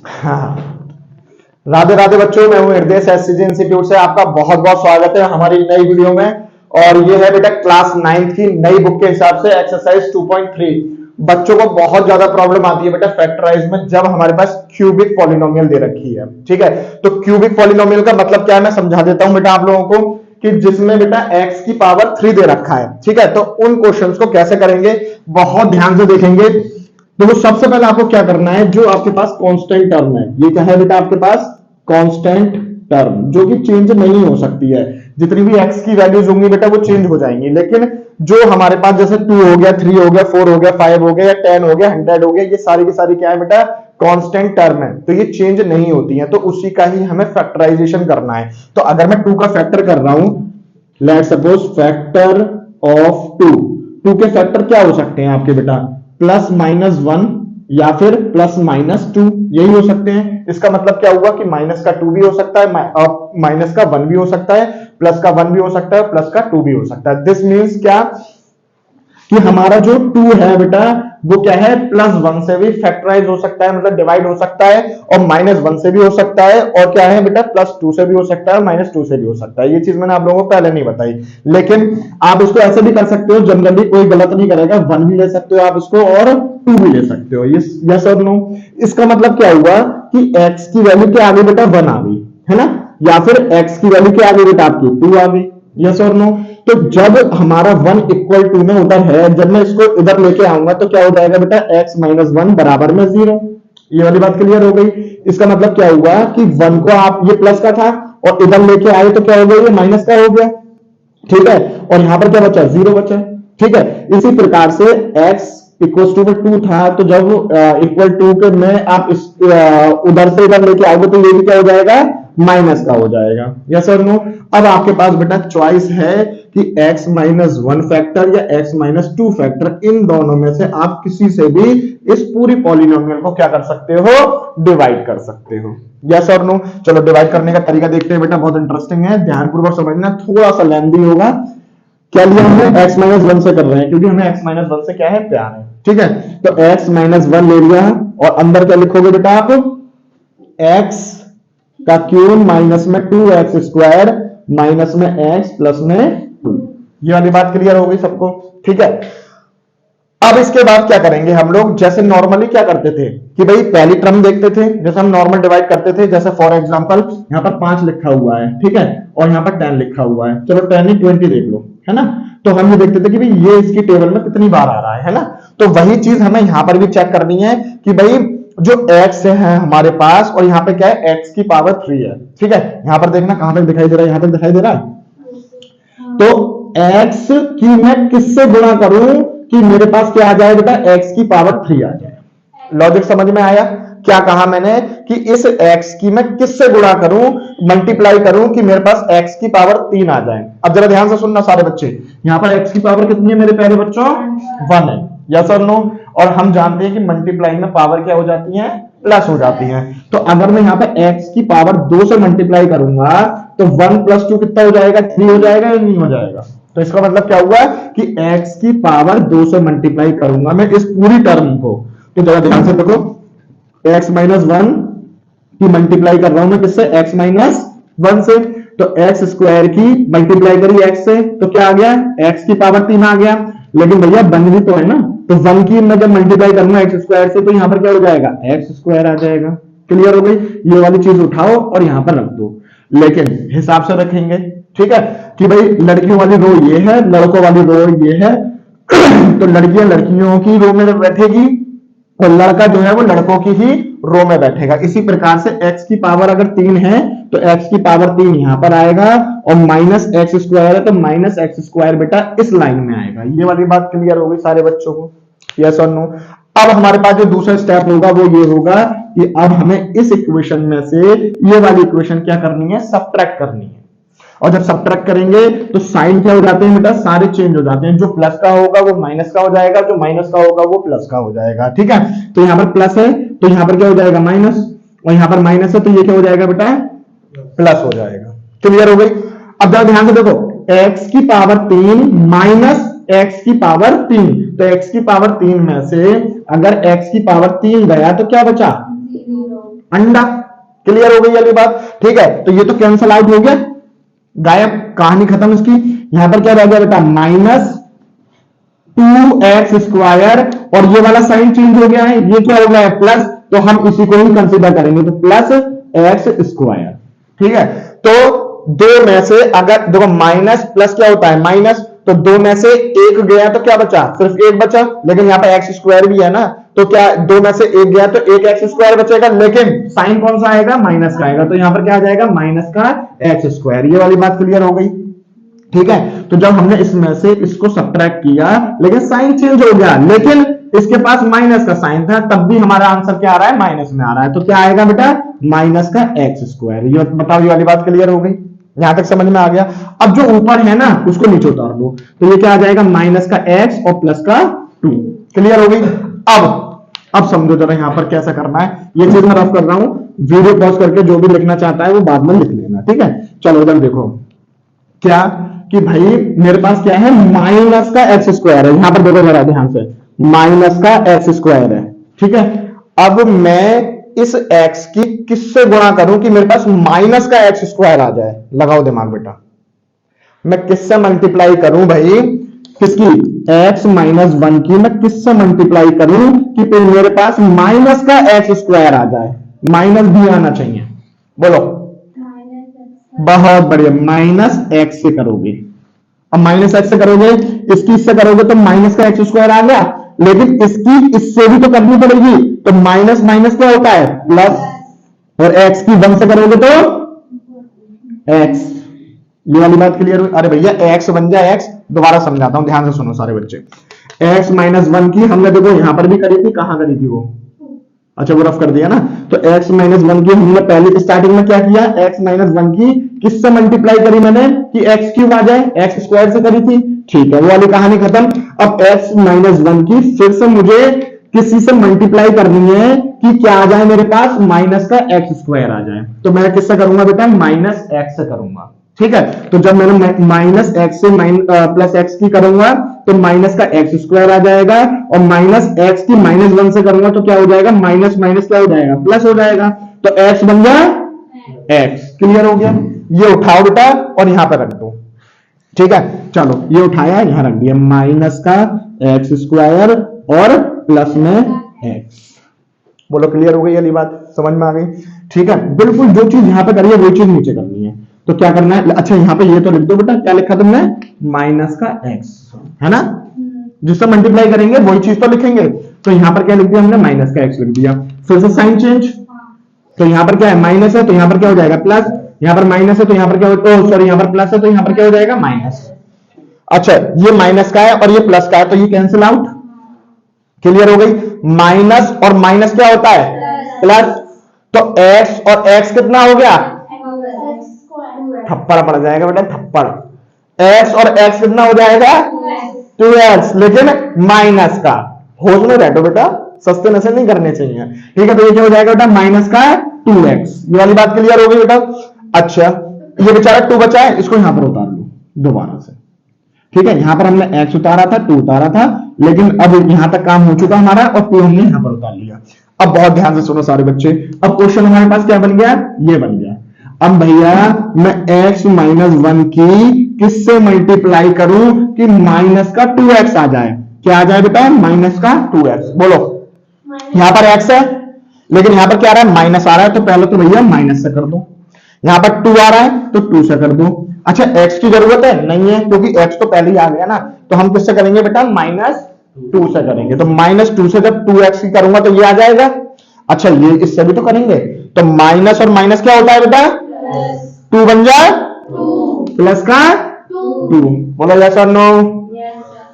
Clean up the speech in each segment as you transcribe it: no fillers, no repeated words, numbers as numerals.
हाँ, राधे राधे बच्चों, मैं हूं हृदय एससीजी इंस्टीट्यूट से। आपका बहुत बहुत स्वागत है हमारी नई वीडियो में। और ये है बेटा क्लास 9 की नई बुक के हिसाब से एक्सरसाइज 2.3। बच्चों को बहुत ज्यादा प्रॉब्लम आती है बेटा फैक्टराइज में, जब हमारे पास क्यूबिक पॉलिनोमियल दे रखी है। ठीक है, तो क्यूबिक पॉलिनोमियल का मतलब क्या है मैं समझा देता हूं बेटा आप लोगों को, कि जिसमें बेटा x की पावर 3 दे रखा है। ठीक है, तो उन क्वेश्चंस को कैसे करेंगे बहुत ध्यान से देखेंगे। देखो सबसे पहले आपको क्या करना है, जो आपके पास कांस्टेंट टर्म है, ये क्या है बेटा आपके पास कांस्टेंट टर्म, जो कि चेंज नहीं हो सकती है। जितनी भी x की वैल्यूज होंगी बेटा वो चेंज हो जाएंगी, लेकिन जो हमारे पास जैसे 2 हो गया, 3 हो गया, 4 हो गया, 5 हो गया, या 10 हो गया, 100 हो गया, ये सारी की सारी क्या है बेटा कांस्टेंट टर्म है, तो ये चेंज नहीं होती है। तो उसी का ही हमें फैक्टराइजेशन करना है। तो अगर मैं 2 का फैक्टर कर रहा हूं, लेट सपोज फैक्टर ऑफ 2 के फैक्टर क्या हो सकते हैं आपके बेटा, प्लस माइनस 1 या फिर प्लस माइनस 2, यही हो सकते हैं। इसका मतलब क्या हुआ कि माइनस का 2 भी हो सकता है, माइनस का 1 भी हो सकता है, प्लस का 1 भी हो सकता है, प्लस का 2 भी हो सकता है। दिस मीन्स क्या कि हमारा जो 2 है बेटा वो क्या है, प्लस 1 से भी फैक्टराइज हो सकता है, मतलब डिवाइड हो सकता है, और माइनस 1 से भी हो सकता है, और क्या है बेटा प्लस 2 से भी हो सकता है, और माइनस 2 से भी हो सकता है। ये चीज मैंने आप लोगों को पहले नहीं बताई, लेकिन आप इसको ऐसे भी कर सकते हो, जनरली कोई गलत नहीं करेगा, 1 भी ले सकते हो आप इसको, और 2 भी ले सकते हो। यस और नो। इसका मतलब क्या हुआ कि x की वैल्यू के आगे बेटा 1 आ गई है ना, या फिर x की वैल्यू के आगे बेटा आपकी 2 आ गई। यस और नो। तो जब हमारा 1 इक्वल टू में उधर है, जब मैं इसको इधर लेके आऊंगा तो क्या हो जाएगा बेटा x माइनस 1 बराबर में 0। ये वाली बात क्लियर हो गई। इसका मतलब क्या हुआ कि 1 को आप, ये प्लस का था और इधर लेके आए तो क्या हो गया, ये माइनस का हो गया। ठीक है, और यहां पर क्या बचा, 0 बचा। ठीक है, इसी प्रकार से x इक्वल टू में 2 था, तो जब इक्वल टू के में आप इस उधर से इधर लेके आओगे तो ये भी क्या हो जाएगा, माइनस का हो जाएगा। यस और नो। अब आपके पास बेटा चॉइस है कि x माइनस 1 फैक्टर या x माइनस 2 फैक्टर, इन दोनों में से आप किसी से भी इस पूरी पॉलिनोमियल को क्या कर सकते हो, डिवाइड कर सकते हो। यस और नो। चलो डिवाइड करने का तरीका देखते हैं बेटा, बहुत इंटरेस्टिंग है, ध्यानपूर्वक समझना, थोड़ा सा लेंथी होगा। क्या लिया हमने, x माइनस 1 से कर रहे हैं क्योंकि हमें x माइनस 1 से क्या है, प्यार है। ठीक है, तो x माइनस 1 ले लिया, और अंदर क्या लिखोगे बेटा आप, x का क्यूब माइनस में 2x स्क्वायर माइनस में x प्लस में 2। ये वाली बात क्लियर हो गई सबको। ठीक है, अब इसके बाद क्या करेंगे हम लोग, जैसे नॉर्मली क्या करते थे कि भाई पहली टर्म देखते थे, जैसे हम नॉर्मल डिवाइड करते थे, जैसे फॉर एग्जांपल यहां पर 5 लिखा हुआ है, ठीक है, और यहां पर 10 लिखा हुआ है, चलो 10 नहीं 20 देख लो, है ना। तो हम ये देखते थे कि भाई ये इसकी टेबल में कितनी बार आ रहा है ना। तो वही चीज हमें यहां पर भी चेक करनी है कि भाई जो x है हमारे पास, और यहाँ पे क्या है, x की पावर 3 है। ठीक है, यहां पर देखना कहां तक दिखाई दे रहा है, यहां तक दिखाई दे रहा है। तो x की मैं किससे गुणा करूं कि मेरे पास क्या आ जाए बेटा, x की पावर 3 आ जाए। लॉजिक समझ में आया, क्या कहा मैंने कि इस x की मैं किससे गुणा करूं, मल्टीप्लाई करूं कि मेरे पास x की पावर 3 आ जाए। अब जरा ध्यान से सुनना सारे बच्चे, यहां पर x की पावर कितनी है मेरे प्यारे बच्चों, 1 है। यस और नो। और हम जानते हैं कि मल्टीप्लाई में पावर क्या हो जाती है, प्लस हो जाती है। तो अगर मैं यहाँ पे x की पावर 2 से मल्टीप्लाई करूंगा तो 1 प्लस 2 कितना हो जाएगा, 3 हो जाएगा या नहीं हो जाएगा। तो इसका मतलब क्या हुआ कि x की पावर 2 से मल्टीप्लाई करूंगा मैं इस पूरी टर्म को। तो जरा ध्यान से देखो, x माइनस 1 की मल्टीप्लाई कर रहा हूं मैं किससे, x माइनस 1 से। तो x स्क्वायर की मल्टीप्लाई करी x से, तो क्या आ गया, x की पावर 3 आ गया। लेकिन भैया 1 भी तो है ना, तो 1 की मैं जब मल्टीप्लाई करूंगा x स्क्वायर से, तो यहां पर क्या हो जाएगा, x स्क्वायर आ जाएगा। क्लियर हो गई। ये वाली चीज उठाओ और यहां पर रख दो, लेकिन हिसाब से रखेंगे। ठीक है, कि भाई लड़कियों वाली रो ये है, लड़कों वाली रो ये है, तो लड़कियां लड़कियों की रो में बैठेगी और लड़का जो है वो लड़कों की ही रो में बैठेगा। इसी प्रकार से x की पावर अगर 3 है तो x की पावर 3 यहां पर आएगा, और माइनस एक्स स्क्वायर है तो माइनस एक्स स्क्वायर बेटा इस लाइन में आएगा। ये वाली बात क्लियर हो गई सारे बच्चों को, यस और नो। अब हमारे पास जो दूसरा स्टेप होगा वो ये होगा कि अब हमें इस इक्वेशन में से ये वाली इक्वेशन क्या करनी है, सब्ट्रैक्ट करनी है। और जब सब्ट्रैक्ट करेंगे तो साइन क्या हो जाते हैं बेटा, सारे चेंज हो जाते हैं। जो प्लस का होगा वो माइनस का हो जाएगा, जो माइनस का होगा वो प्लस का हो जाएगा। ठीक है, तो यहां पर प्लस है तो यहां पर क्या हो जाएगा, माइनस, और यहां पर माइनस है तो ये क्या हो जाएगा बेटा, प्लस हो जाएगा। क्लियर हो गई। अब जरा ध्यान से देखो, x की पावर 3 माइनस x की पावर 3, तो x की पावर 3 में से अगर x की पावर 3 गया तो क्या बचा, अंडा। क्लियर हो गई वाली बात? ठीक है, तो ये तो कैंसल आउट हो गया, गायब, कहानी खत्म इसकी। यहां पर क्या रह गया बेटा, -2x², और ये वाला साइन चेंज हो गया है, ये क्या हो गया है, प्लस, तो हम इसी को ही कंसीडर करेंगे, तो +x²। ठीक है, तो दो में से अगर देखो माइनस प्लस क्या होता है, माइनस, तो दो में से एक गया तो क्या बचा, सिर्फ एक बचा, लेकिन यहाँ पे x² भी है ना, तो क्या दो में से एक गया तो एक x² बचेगा, लेकिन साइन कौन सा आएगा, माइनस का आएगा, तो यहाँ पर क्या आ जाएगा, -x²। ये वाली बात क्लियर हो गई? ठीक है, तो जब हमने इसमें से इसको सब्ट्रैक्ट किया, लेकिन साइन चेंज हो गया, लेकिन इसके पास माइनस का साइन था, तब भी हमारा आंसर क्या आ रहा है, माइनस में आ रहा है, तो क्या आएगा बेटा, -x²। ये बताओ, ये वाली बात क्लियर हो गई? यहां तक समझ में आ गया? अब जो ऊपर है ना उसको नीचे उतार दो, तो ये क्या आ जाएगा, -x और +2। क्लियर हो गई? अब समझो जरा यहां पर कैसा करना है, ये चीज मैं रफ कर रहा हूं, वीडियो पॉज करके जो भी लिखना चाहता है वो बाद में लिख लेना। ठीक है, चलो इधर देखो, क्या कि भाई मेरे पास क्या है, -x² है, यहां पर देखो जरा ध्यान से, -x² है। ठीक है, अब मैं इस x की किससे गुणा करूं कि मेरे पास -x² आ जाए? लगाओ दिमाग बेटा, मैं किससे मल्टीप्लाई करूं भाई, किसकी, x-1 की मैं किससे मल्टीप्लाई करूं कि फिर मेरे पास -x² आ जाए? माइनस भी आना चाहिए, बोलो। बहुत बढ़िया, -x से करोगे। अब -x से करोगे, इसकी इससे करोगे तो -x² आ गया, लेकिन इसकी इससे भी तो करनी पड़ेगी, तो माइनस माइनस क्या होता है, प्लस, और x की 1 से करोगे तो x। ये वाली बात क्लियर हुई? अरे भैया x बन जाए x, दोबारा समझाता हूं, ध्यान से सुनो सारे बच्चे। x-1 की हमने देखो यहां पर भी करी थी, कहां करी थी वो, अच्छा वो रफ कर दिया ना, तो x-1 की हमने पहले स्टार्टिंग में क्या किया, x-1 की किससे मल्टीप्लाई करी मैंने कि x³ आ जाए, x² से करी थी। ठीक है, वो वाली कहानी खत्म। अब x-1 की फिर से मुझे किसी से मल्टीप्लाई करनी है कि क्या आ जाए मेरे पास, -x² आ जाए, तो मैं किससे करूंगा बेटा, -x से करूंगा। ठीक है, तो जब मैंने -x से +x की करूंगा तो -x² आ जाएगा, और -x की -1 से करूंगा तो क्या हो जाएगा, माइनस माइनस क्या हो जाएगा, प्लस हो जाएगा, तो x बन गया x। क्लियर हो गया? ये उठाओ बेटा और यहां पर रख दो। ठीक है, चलो ये उठाया, यहां रख दिया, -x² और प्लस में x। बोलो क्लियर हो गई वाली बात, समझ में आ गई? ठीक है, बिल्कुल जो चीज यहां पे करी है वही चीज नीचे करनी है, तो क्या करना है, अच्छा यहां पे ये तो लिख दो बेटा, क्या लिखा तुमने, -x, है ना, जिससे मल्टीप्लाई करेंगे वही चीज तो लिखेंगे, तो यहां पर क्या लिख दिया हमने, -x लिख दिया। फिर से साइन चेंज, तो यहां पर क्या है, माइनस है, तो यहां पर क्या हो जाएगा, प्लस, यहां पर माइनस है तो यहां पर क्या हो, सॉरी यहां पर प्लस है तो यहां पर क्या हो जाएगा, माइनस। अच्छा ये माइनस का है और ये प्लस का है, तो ये कैंसिल आउट। क्लियर हो गई? माइनस और माइनस क्या होता है, प्लस, तो x और x कितना हो गया, थप्पड़ पड़ जाएगा बेटा, थप्पड़। x और x कितना हो जाएगा, 2x, लेकिन माइनस का। होश में बैठो बेटा, सस्ते नशे नहीं करने चाहिए। ठीक है, तो ये क्या हो जाएगा बेटा, माइनस का 2x। ये वाली बात क्लियर हो गई बेटा? अच्छा ये बेचारा 2 बचा है, इसको यहां पर उतार लो दोबारा से। ठीक है, यहां पर हमने x उतारा था, 2 उतारा था, लेकिन अब यहां तक काम हो चुका हमारा और 2 हमने यहां पर उतार लिया। अब बहुत ध्यान से सुनो सारे बच्चे, अब क्वेश्चन हमारे पास क्या बन गया, ये बन गया। अब भैया मैं x-1 की किससे मल्टीप्लाई करूं कि माइनस का 2x आ जाए? क्या आ जाए बेटा, माइनस का 2x। बोलो, यहां पर x है लेकिन यहां पर क्या आ रहा है, माइनस आ रहा है, तो पहले तो भैया माइनस से कर दो। यहां पर 2 आ रहा है तो 2 से कर दो। अच्छा x की जरूरत है नहीं है, क्योंकि x तो पहले ही आ गया ना, तो हम किससे करेंगे बेटा, -2 से करेंगे। तो -2 से जब 2x की करूंगा तो ये आ जाएगा। अच्छा ये इससे भी तो करेंगे, तो माइनस और माइनस क्या होता है बेटा, 2 बन जाए, प्लस का 2। बोलो यस और नो?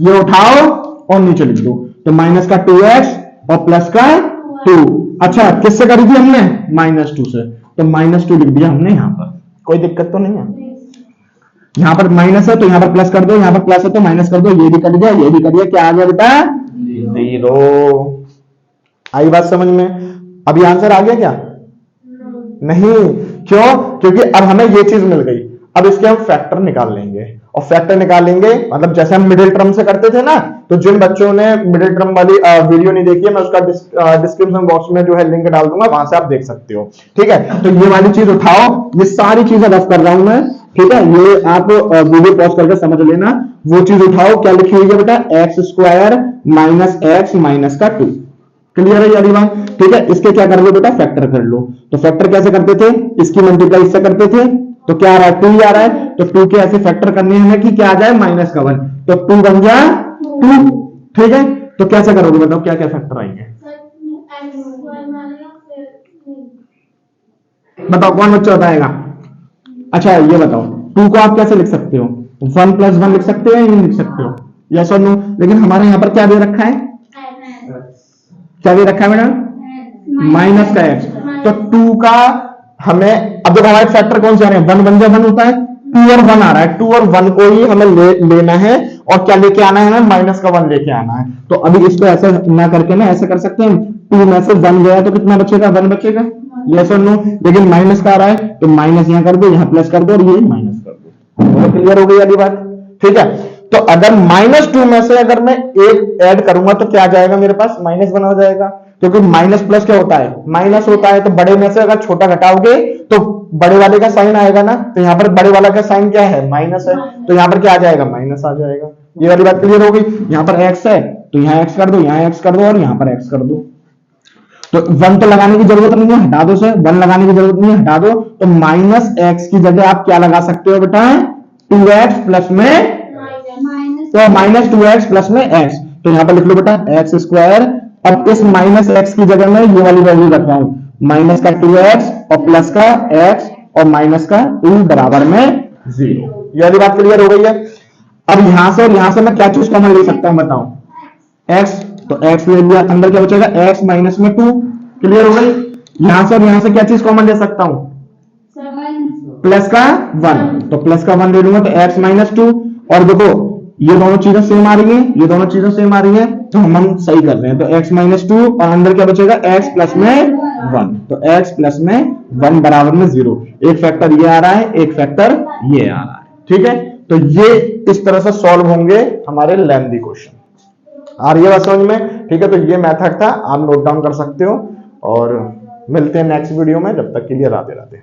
ये उठाओ और नीचे लिख दो, तो माइनस का 2x और प्लस का 2। अच्छा किससे करी थी हमने, -2 से, तो -2 लिख दिया हमने यहां पर, कोई दिक्कत तो नहीं है। यहां पर माइनस है तो यहां पर प्लस कर दो, यहां पर प्लस है तो माइनस कर दो, ये भी कर दिया, ये भी कर दिया, क्या आ गया बेटा, 0। आई बात समझ में? अभी आंसर आ गया क्या? नहीं, क्यों? क्योंकि अब हमें ये चीज मिल गई, अब इसके हम फैक्टर निकाल लेंगे और फैक्टर निकालेंगे, मतलब जैसे हम मिडिल टर्म से करते थे ना, तो जिन बच्चों ने मिडिल टर्म वाली वीडियो नहीं देखी है, मैं उसका डिस्क्रिप्शन बॉक्स में जो है लिंक डाल दूंगा, वहां से आप देख सकते हो। ठीक है, तो ये वाली चीज उठाओ, ये सारी चीजें रफ कर रहा हूं मैं। ठीक है, ये आप वीडियो पॉज करके समझ लेना। वो चीज उठाओ, क्या लिखी हुई है बेटा, x square minus x minus का 2। क्लियर है यारी बात? ठीक है, इसके क्या कर लो बेटा, फैक्टर कर लो। तो फैक्टर कैसे करते थे, इसकी मल्टीप्लाई इससे करते थे, तो क्या आ रहा है, 2 ही आ रहा है। तो 2 के ऐसे फैक्टर करने हैं कि क्या आ जाए, माइनस का 1, तो 2 बन जाए 2। ठीक है, तो कैसे करोगे बताओ, क्या क्या फैक्टर आएंगे, बताओ कौन बच्चा बताएगा। अच्छा ये बताओ, 2 को आप कैसे लिख सकते हो, 1 प्लस 1 लिख सकते हो या नहीं लिख सकते हो, यस और नो। लेकिन हमारे यहाँ पर क्या दे रखा है, क्या दे रखा है मैडम, माइनस का एक्स। तो 2 का हमें, अब देखो हमारे फैक्टर कौन से आ रहे हैं, 1 बन जा 1 होता है, 2 और 1 आ रहा है, 2 और 1 को ही हमें लेना है, और क्या लेके आना है, हमें माइनस का 1 लेके आना है। तो अभी इसको ऐसे ना करके ना ऐसे कर सकते हैं, 2 में से 1 गया तो कितना बचेगा, 1 बचेगा, यस और नो। लेकिन माइनस का आ रहा है तो माइनस यहाँ कर दो, यहाँ प्लस कर दो, और ये माइनस कर दो। क्लियर हो गई वाली बात? ठीक है, तो अगर -2 में से अगर मैं एक ऐड करूंगा तो क्या आ जाएगा मेरे पास, -1 हो जाएगा, क्योंकि माइनस प्लस क्या होता है, माइनस होता है। तो बड़े में से अगर छोटा घटाओगे तो बड़े वाले का साइन आएगा ना, तो यहाँ पर बड़े वाला का साइन क्या है, माइनस है, तो यहाँ पर क्या आ जाएगा, माइनस आ जाएगा। ये वाली बात क्लियर हो गई? यहाँ पर एक्स है तो यहाँ एक्स कर दो, यहाँ एक्स कर दो, और यहाँ पर एक्स कर दो। तो 1 तो लगाने की जरूरत नहीं है, हटा दो, से 1 लगाने की जरूरत नहीं है, हटा दो। तो माइनस एक्स की जगह आप क्या लगा सकते हो बेटा, 2x प्लस में, तो माइनस 2x प्लस में x, तो यहां पर लिख लो बेटा एक्स स्क्वायर। अब इस माइनस एक्स की जगह में ये वाली वैल्यू रख रहा हूं, माइनस का 2x और प्लस का x और माइनस का 2 बराबर में 0। ये वाली बात क्लियर हो गई है? अब यहां से और यहां से मैं क्या चीज कॉमन ले सकता हूं बताओ, x, तो x ले लिया, अंदर क्या बचेगा, x माइनस में 2। क्लियर हो गई? यहां से और यहां से क्या चीज कॉमन ले सकता हूं, प्लस का 1, तो प्लस का 1 ले लूंगा, तो x माइनस 2। और देखो ये दोनों चीजें सेम आ रही हैं, ये दोनों चीजें सेम आ रही हैं, तो हम सही कर रहे हैं। तो x माइनस 2 और अंदर क्या बचेगा, x प्लस में 1, तो x प्लस में 1 बराबर में 0। एक फैक्टर ये आ रहा है, एक फैक्टर ये आ रहा है। ठीक है, तो ये इस तरह से सॉल्व होंगे हमारे लेंथी क्वेश्चन। आ रही है बात समझ में? ठीक है, तो ये मेथड था, आप नोट डाउन कर सकते हो, और मिलते हैं नेक्स्ट वीडियो में। जब तक के लिए राधे राधे।